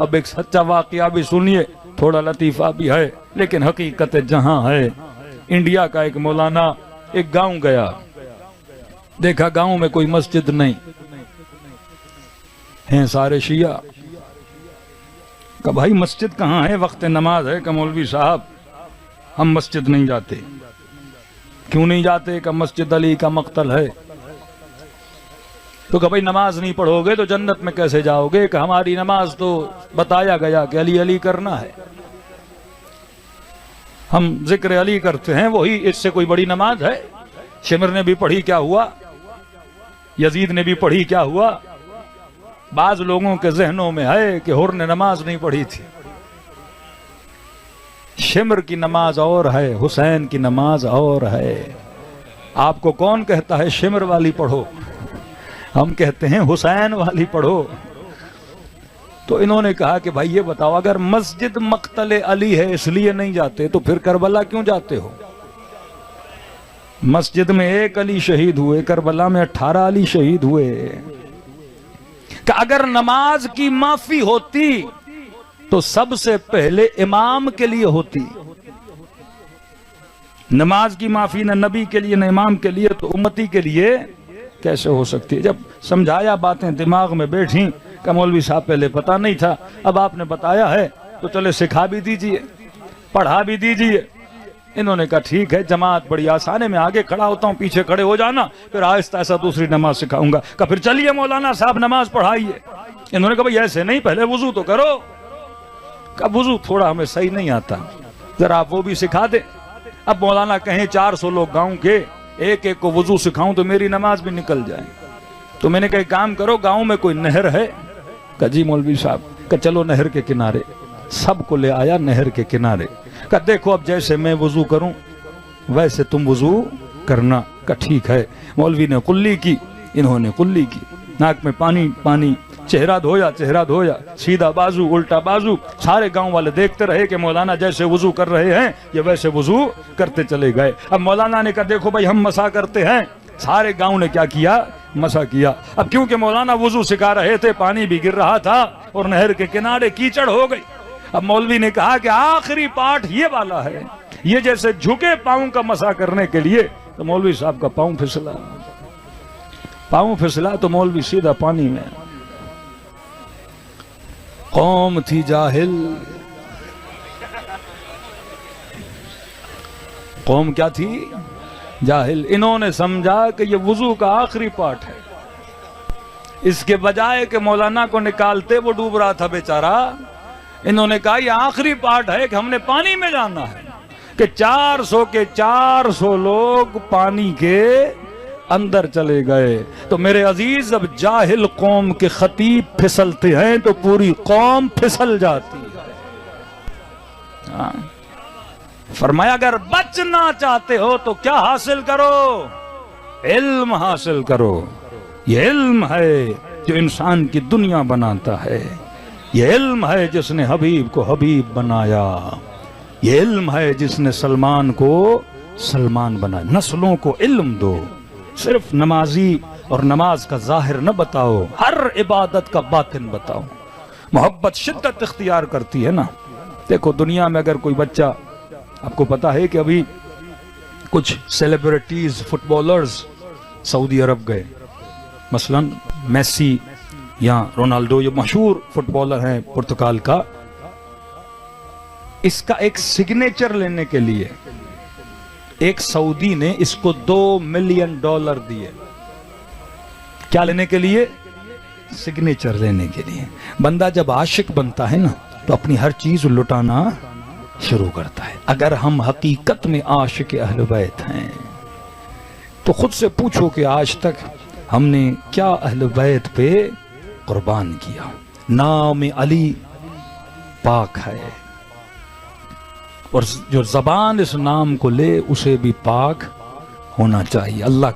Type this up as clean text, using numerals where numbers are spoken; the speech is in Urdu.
اب ایک سچا واقعہ بھی سنیے، تھوڑا لطیفہ بھی ہے لیکن حقیقت جہاں ہے۔ انڈیا کا ایک مولانا ایک گاؤں گیا، دیکھا گاؤں میں کوئی مسجد نہیں، ہیں سارے شیعہ۔ کہ بھائی مسجد کہاں ہے، وقت نماز ہے۔ کہ مولوی صاحب ہم مسجد نہیں جاتے۔ کیوں نہیں جاتے؟ کہ مسجد علی کا مقتل ہے۔ تو کہ بھائی نماز نہیں پڑھو گے تو جنت میں کیسے جاؤ گے؟ کہ ہماری نماز تو بتایا گیا کہ علی علی کرنا ہے، ہم ذکر علی کرتے ہیں، وہی اس سے کوئی بڑی نماز ہے؟ شمر نے بھی پڑھی کیا ہوا، یزید نے بھی پڑھی کیا ہوا؟ بعض لوگوں کے ذہنوں میں ہے کہ حر نے نماز نہیں پڑھی تھی۔ شمر کی نماز اور ہے، حسین کی نماز اور ہے۔ آپ کو کون کہتا ہے شمر والی پڑھو؟ ہم کہتے ہیں حسین والی پڑھو۔ تو انہوں نے کہا کہ بھائی یہ بتاؤ، اگر مسجد مقتل علی ہے اس لیے نہیں جاتے تو پھر کربلا کیوں جاتے ہو؟ مسجد میں ایک علی شہید ہوئے، کربلا میں 18 علی شہید ہوئے۔ کہ اگر نماز کی معافی ہوتی تو سب سے پہلے امام کے لیے ہوتی۔ نماز کی معافی نہ نبی کے لیے نہ امام کے لیے تو امتی کے لیے کیسے ہو سکتی ہے؟ جب سمجھایا باتیں دماغ میں بیٹھیں کہ مولوی صاحب پہلے پتہ نہیں تھا، اب آپ نے بتایا ہے تو چلے سکھا بھی دیجئے، پڑھا بھی دیجئے۔ انہوں نے کہا ٹھیک ہے، جماعت بڑی آسان ہے، میں آگے کھڑا ہوتا ہوں، پیچھے کھڑے ہو جانا، پھر آہستہ آہستہ دوسری نماز سکھاؤں گا۔ کہ پھر چلیے مولانا صاحب نماز پڑھائیے۔ انہوں نے کہا بھئی ایسے نہیں، پہلے وضو تو کرو۔ کہ وضو تھوڑا ہمیں صحیح نہیں آتا، ذرا آپ وہ بھی سکھا دیں۔ اب مولانا کہیں 400 لوگ گاؤں کے، ایک ایک کو وضو سکھاؤں تو میری نماز بھی نکل جائے۔ تو میں نے کہا کام کرو، گاؤں میں کوئی نہر ہے؟ کہ جی مولوی صاحب۔ کہ چلو نہر کے کنارے، سب کو لے آیا نہر کے کنارے۔ کہ دیکھو اب جیسے میں وضو کروں ویسے تم وضو کرنا۔ کہ ٹھیک ہے۔ مولوی نے قلی کی، انہوں نے قلی کی، ناک میں پانی پانی، چہرہ دھویا چہرہ دھویا، سیدھا بازو الٹا بازو۔ سارے گاؤں والے دیکھتے رہے کہ مولانا جیسے وضو کر رہے ہیں یہ ویسے وضو کرتے چلے گئے۔ اب مولانا نے کہا دیکھو بھائی ہم مسا کرتے ہیں۔ سارے گاؤں نے کیا کیا؟ مسا کیا۔ اب کیونکہ مولانا وضو سکھا رہے تھے، پانی بھی گر رہا تھا اور نہر کے کنارے کیچڑ ہو گئی۔ اب مولوی نے کہا کہ آخری پارٹ یہ والا ہے، یہ جیسے جھکے پاؤں کا مسا کرنے کے لیے، تو مولوی صاحب کا پاؤں پھسلا، پاؤں پھسلا تو مولوی سیدھا پانی میں۔ قوم تھی جاہل، قوم کیا تھی؟ جاہل۔ انہوں نے سمجھا کہ یہ وضو کا آخری پارٹ ہے، اس کے بجائے کہ مولانا کو نکالتے، وہ ڈوب رہا تھا بیچارہ، انہوں نے کہا یہ آخری پارٹ ہے کہ ہم نے پانی میں جانا ہے۔ کہ 400 کے 400 لوگ پانی کے اندر چلے گئے۔ تو میرے عزیز اب جاہل قوم کے خطیب پھسلتے ہیں تو پوری قوم پھسل جاتی ہے۔ فرمایا اگر بچنا چاہتے ہو تو کیا حاصل کرو؟ علم حاصل کرو۔ یہ علم ہے جو انسان کی دنیا بناتا ہے، یہ علم ہے جس نے حبیب کو حبیب بنایا، یہ علم ہے جس نے سلمان کو سلمان بنایا۔ نسلوں کو علم دو، صرف نمازی اور نماز کا ظاہر نہ بتاؤ، ہر عبادت کا باطن بتاؤ۔ محبت شدت اختیار کرتی ہے نا۔ دیکھو دنیا میں اگر کوئی بچہ، آپ کو پتا ہے کہ ابھی کچھ سیلیبریٹیز فٹ بالرز سعودی عرب گئے، مثلا میسی یا رونالڈو، یہ مشہور فٹ بالر ہیں پرتگال کا۔ اس کا ایک سگنیچر لینے کے لیے ایک سعودی نے اس کو $2 ملین دیے۔ کیا لینے کے لیے؟ سگنیچر لینے کے لیے۔ بندہ جب عاشق بنتا ہے نا تو اپنی ہر چیز لٹانا شروع کرتا ہے۔ اگر ہم حقیقت میں عاشق اہل بیت ہیں تو خود سے پوچھو کہ آج تک ہم نے کیا اہل بیت پہ قربان کیا۔ نام علی پاک ہے، اور جو زبان اس نام کو لے اسے بھی پاک ہونا چاہیے۔ اللہ